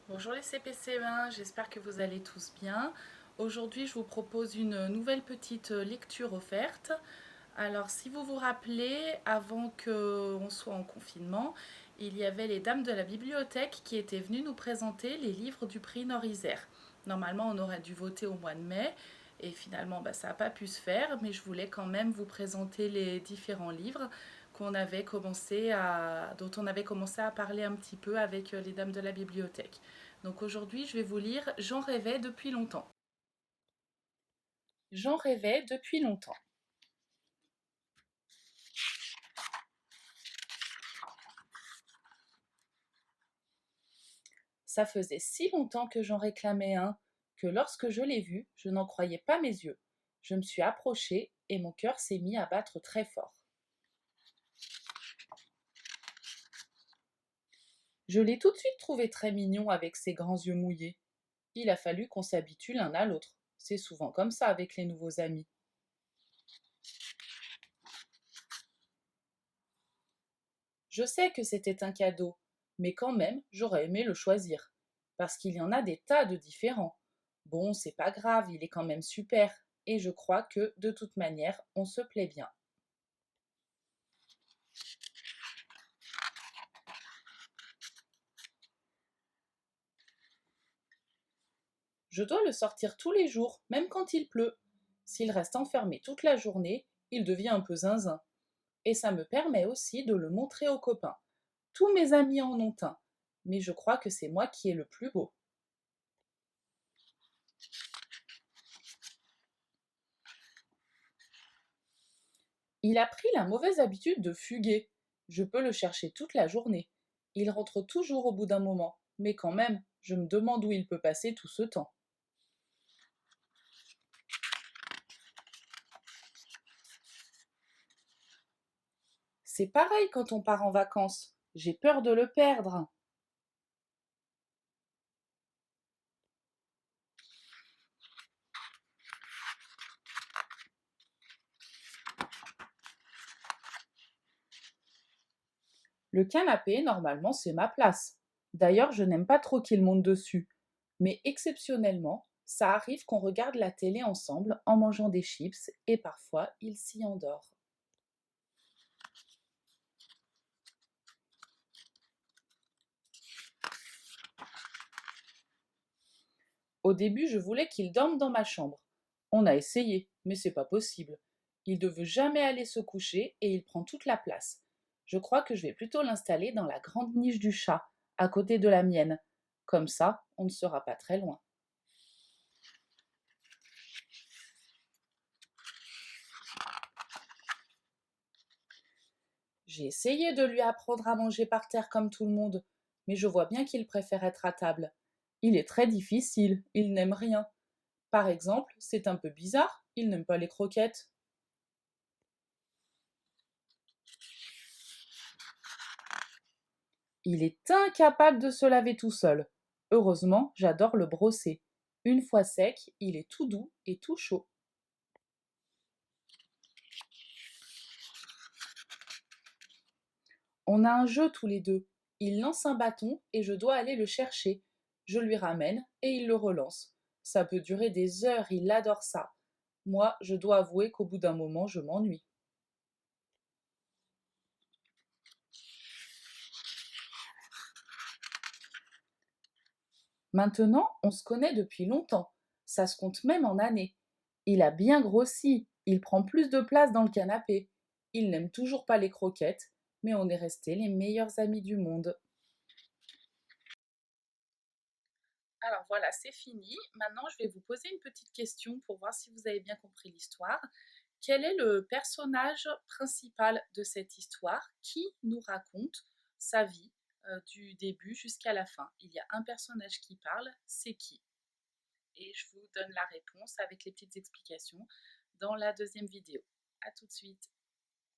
Bonjour les CPC1, j'espère que vous allez tous bien. Aujourd'hui, je vous propose une nouvelle petite lecture offerte. Alors, si vous vous rappelez, avant qu'on soit en confinement, il y avait les dames de la bibliothèque qui étaient venues nous présenter les livres du prix Nord-Isère. Normalement, on aurait dû voter au mois de mai et finalement, ça n'a pas pu se faire, mais je voulais quand même vous présenter les différents livres dont on avait commencé à parler un petit peu avec les dames de la bibliothèque. Donc aujourd'hui, je vais vous lire J'en rêvais depuis longtemps. J'en rêvais depuis longtemps. Ça faisait si longtemps que j'en réclamais un, que lorsque je l'ai vu, je n'en croyais pas mes yeux. Je me suis approchée et mon cœur s'est mis à battre très fort. Je l'ai tout de suite trouvé très mignon avec ses grands yeux mouillés. Il a fallu qu'on s'habitue l'un à l'autre. C'est souvent comme ça avec les nouveaux amis. Je sais que c'était un cadeau, mais quand même, j'aurais aimé le choisir. Parce qu'il y en a des tas de différents. Bon, c'est pas grave, il est quand même super. Et je crois que, de toute manière, on se plaît bien. Je dois le sortir tous les jours, même quand il pleut. S'il reste enfermé toute la journée, il devient un peu zinzin. Et ça me permet aussi de le montrer aux copains. Tous mes amis en ont un, mais je crois que c'est moi qui ai le plus beau. Il a pris la mauvaise habitude de fuguer. Je peux le chercher toute la journée. Il rentre toujours au bout d'un moment, mais quand même, je me demande où il peut passer tout ce temps. C'est pareil quand on part en vacances. J'ai peur de le perdre. Le canapé, normalement, c'est ma place. D'ailleurs, je n'aime pas trop qu'il monte dessus. Mais exceptionnellement, ça arrive qu'on regarde la télé ensemble en mangeant des chips et parfois il s'y endort. Au début, je voulais qu'il dorme dans ma chambre. On a essayé, mais c'est pas possible. Il ne veut jamais aller se coucher et il prend toute la place. Je crois que je vais plutôt l'installer dans la grande niche du chat, à côté de la mienne. Comme ça, on ne sera pas très loin. J'ai essayé de lui apprendre à manger par terre comme tout le monde, mais je vois bien qu'il préfère être à table. Il est très difficile, il n'aime rien. Par exemple, c'est un peu bizarre, il n'aime pas les croquettes. Il est incapable de se laver tout seul. Heureusement, j'adore le brosser. Une fois sec, il est tout doux et tout chaud. On a un jeu tous les deux. Il lance un bâton et je dois aller le chercher. Je lui ramène et il le relance. Ça peut durer des heures, il adore ça. Moi, je dois avouer qu'au bout d'un moment, je m'ennuie. Maintenant, on se connaît depuis longtemps. Ça se compte même en années. Il a bien grossi. Il prend plus de place dans le canapé. Il n'aime toujours pas les croquettes, mais on est restés les meilleurs amis du monde. Alors voilà, c'est fini. Maintenant, je vais vous poser une petite question pour voir si vous avez bien compris l'histoire. Quel est le personnage principal de cette histoire qui nous raconte sa vie du début jusqu'à la fin? Il y a un personnage qui parle, c'est qui? Et je vous donne la réponse avec les petites explications dans la deuxième vidéo. A tout de suite.